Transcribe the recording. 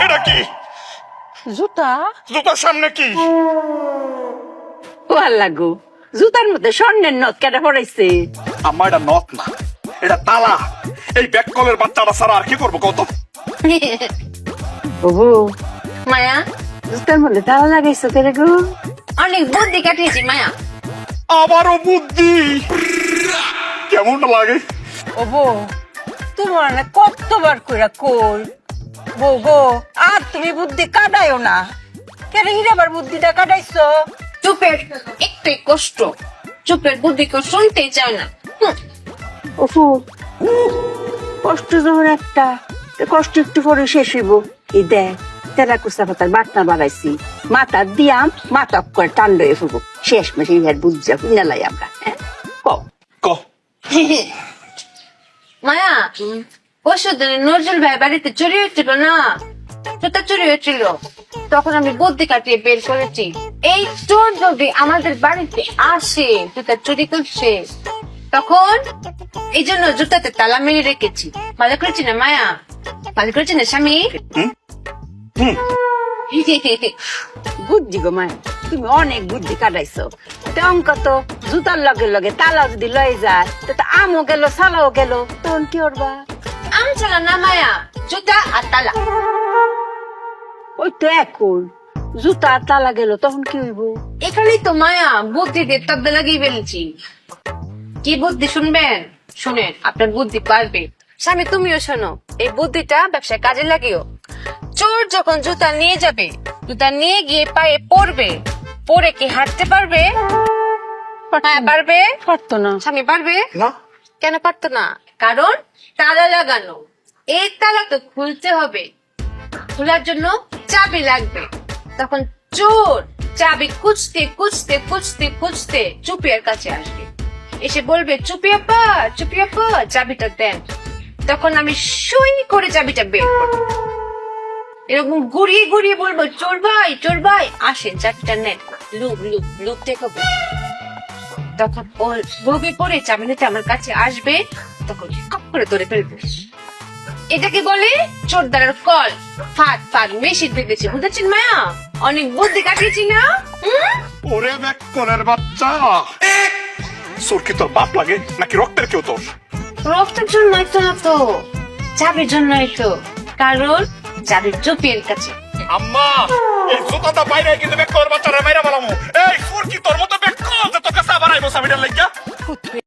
এটা কি? জুতা? জুতার সামনে কি? ভাল লাগো, জুতার মধ্যে স্বর্ণের নথ কেটে পড়াইছে। আম্মা এটা নথ না, এটা তালা। এই ব্যাক কলের বাচ্চাটা ছাড়া আর কি করবো কত? ওগো, মায়া, জুতার মধ্যে তালা লাগাইছো কেন গো? অনেক বুদ্ধি কাটিয়েছি মায়া। আবারও বুদ্ধি। কেমনটা লাগে? ও বউ, তোমার না কতবার কইরা কই বউ গো, আর তুমি বুদ্ধি কাটাইও না। কেন আবার বুদ্ধিটা কাটাইছো? চুপের একটাই কষ্ট, চুপের বুদ্ধি কেউ শুনতেই চায় না। ওফু, কষ্ট যখন একটা, কষ্ট একটু পরে শেষ হইব। এই দেখ, তেরা কুচা পাতার বাটনা বাড়াইছি, মাথা দিয়াম, মাথা করে টান লয়ে ফুবো। শেষ মেশে ইহার বুঝা লাই আমরা। হ্যাঁ কও। ক। মায়া, পরশু দিন নজরুল ভাই বাড়িতে চুরি হয়েছিল না, জুতা চুরি হয়েছিল। তখন আমি বুদ্ধি কাটিয়ে বের করেছি, এই চোর যদি আমাদের বাড়িতে আসে জুতা চুরি করছে, তখন এই জন্য জুতাতে তালা মেরে রেখেছি। ভালো করেছি না মায়া? ভালো করেছি না স্বামী? বুদ্ধি গো মায়, তুমি অনেক বুদ্ধি কাটাইছো। অঙ্ক তো জুতার লগে লগে তালা যদি লয়ে যায়, তো আমও গেল সালাও গেল, তখন কি করবা? আম চালা না মায়া, জুতা আর তালা। ওই তো এখন জুতা আর তালা গেল, তখন কি হইব? এখানেই তো মায়া বুদ্ধি দিয়ে তব্দে লাগিয়ে ফেলেছি। কি বুদ্ধি শুনবেন? শুনেন, আপনার বুদ্ধি পারবে। স্বামী তুমিও শোনো, এই বুদ্ধিটা ব্যবসায় কাজে লাগিও। চোর যখন জুতা নিয়ে যাবে, জুতা নিয়ে গিয়ে পায়ে পড়বে, পরে কি হাঁটতে পারবে? হ্যাঁ পারবে। পারতো না। স্বামী পারবে না। কেন পারতো না? কারণ তালা লাগানো। এই তালা তো খুলতে হবে, খোলার জন্য চাবি লাগবে। তখন চোর চাবি খুঁজতে খুঁজতে খুঁজতে খুঁজতে চুপিয়ার কাছে আসবে, এসে বলবে চুপি আপা, চুপি আপা চাবিটা দেন। তখন আমি সই করে চাবিটা বের করবো, এরকম ঘুরিয়ে ঘুরিয়ে বলবো চোর ভাই আসেন চাবিটা নেন, লুক লুক লুক দেখাবো। তখন ওর বউকে পরে চাবি নিতে আমার কাছে আসবে, তখন কপ করে ধরে ফেলবে। এটাকে বলে চোর দ্বারার কল। ফাঁদ ফাঁদ মেশিন ভেঙেছে, বুঝেছেন মায়া? অনেক বুদ্ধি কাটিয়েছি না? ওরে ব্যাক কলের বাচ্চা, তোর কি তোর বাপ লাগে নাকি রক্তের কেউ তোর? রক্তের জন্যই তো না তো, চাবির জন্যই তো। কারণ চাবির চুপির কাছে। আম্মা, এই জুতাটা বাইরে কিন্তু ব্যাক কলের বাচ্চারা মাইরা বলামু। এই তোর কি তোর মতো ব্যাক কল যে তোর কাছে আবার আইবো চাবিটার লাগিয়া?